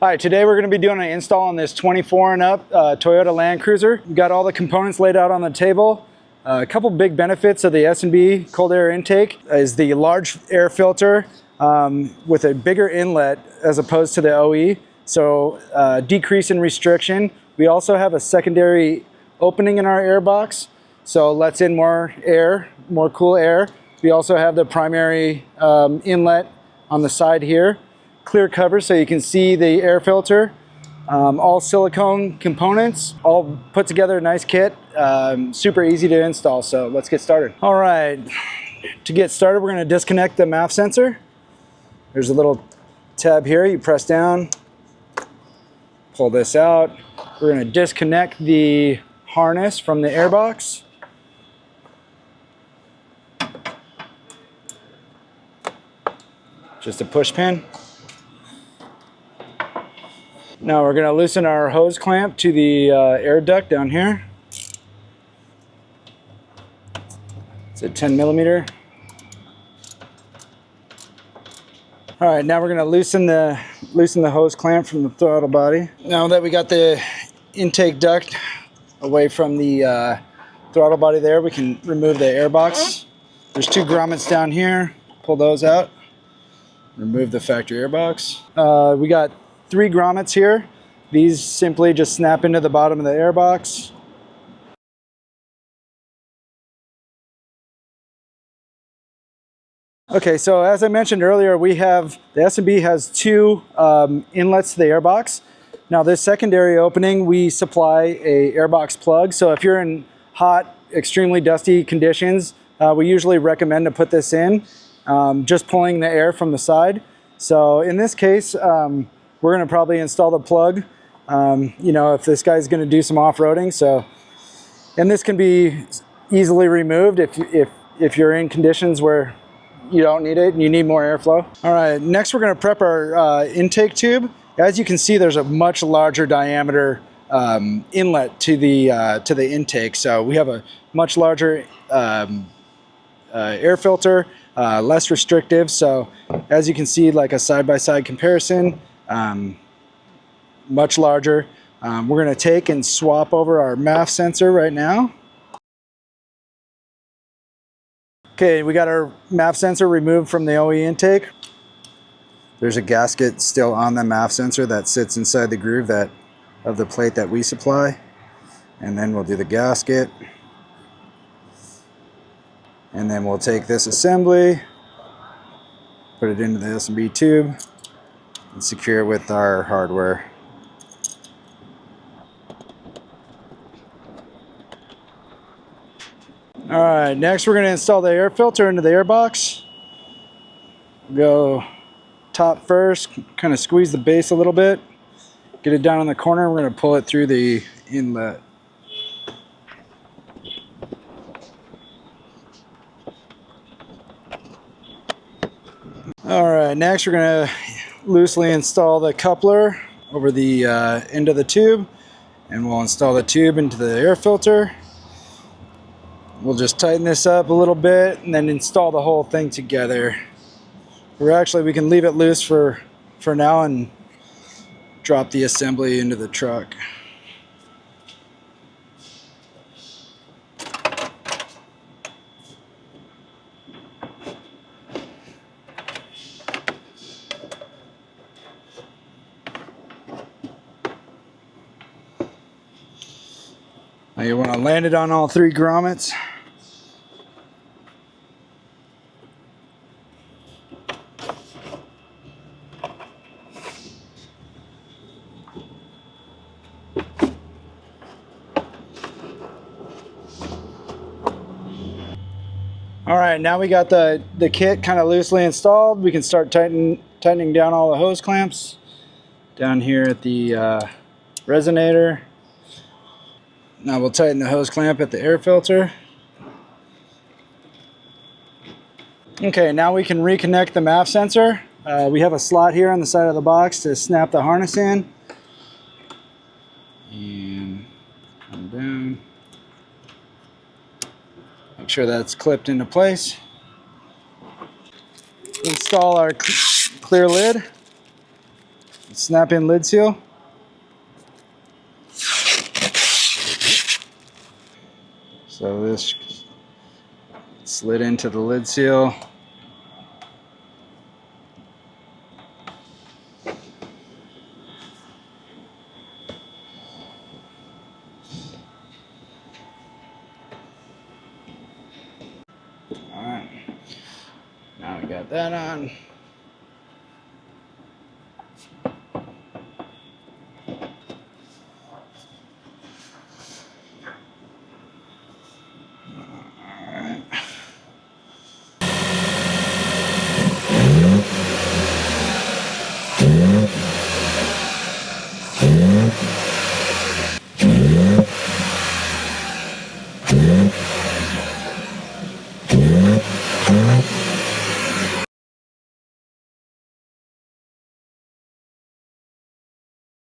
Hi, today we're going to be doing an install on this 24 and up Toyota Land Cruiser. We've got all the components laid out on the table. A couple big benefits of the S&B cold air intake is the large air filter with a bigger inlet as opposed to the OE, so decrease in restriction. We also have a secondary opening in our air box, so lets in more air, more cool air. We also have the primary inlet on the side here. Clear cover so you can see the air filter. All silicone components, all put together, nice kit. Super easy to install, so let's get started. All right, to get started, we're going to disconnect the MAP sensor. There's a little tab here, you press down, pull this out. We're going to disconnect the harness from the air box. Just a push pin. Now we're going to loosen our hose clamp to the air duct down here. It's a 10 millimeter. All right, now we're going to loosen the hose clamp from the throttle body. Now that we got the intake duct away from the throttle body there, we can remove the air box. There's two grommets down here. Pull those out. Remove the factory air box. We got 3 grommets here. These simply just snap into the bottom of the air box. Okay, so as I mentioned earlier, we have, the S&B has 2 inlets to the air box. Now this secondary opening, we supply a air box plug. So if you're in hot, extremely dusty conditions, we usually recommend to put this in, just pulling the air from the side. So in this case, we're going to probably install the plug, you know, if this guy's going to do some off-roading. So, and this can be easily removed if you're in conditions where you don't need it and you need more airflow. All right, next we're going to prep our intake tube. As you can see, there's a much larger diameter inlet to the intake. So we have a much larger air filter, less restrictive. So as you can see, like a side-by-side comparison, much larger. We're going to take and swap over our MAP sensor right now. Okay, we got our MAP sensor removed from the OE intake. There's a gasket still on the MAP sensor that sits inside the groove of the plate that we supply. And then we'll do the gasket. And then we'll take this assembly, put it into the S&B tube, and secure it with our hardware. All right, next we're going to install the air filter into the air box. Go top first, kind of squeeze the base a little bit, get it down in the corner. We're going to pull it through the inlet. All right, next we're going to loosely install the coupler over the end of the tube, and we'll install the tube into the air filter. We'll just tighten this up a little bit and then install the whole thing together. We can leave it loose for now and drop the assembly into the truck. Now you want to land it on all 3 grommets. All right, now we got the kit kind of loosely installed. We can start tightening down all the hose clamps down here at the resonator. Now we'll tighten the hose clamp at the air filter. Okay, now we can reconnect the MAP sensor. We have a slot here on the side of the box to snap the harness in. And come down. Make sure that's clipped into place. Install our clear lid. snap in lid seal. So this slid into the lid seal. All right, now we got that on.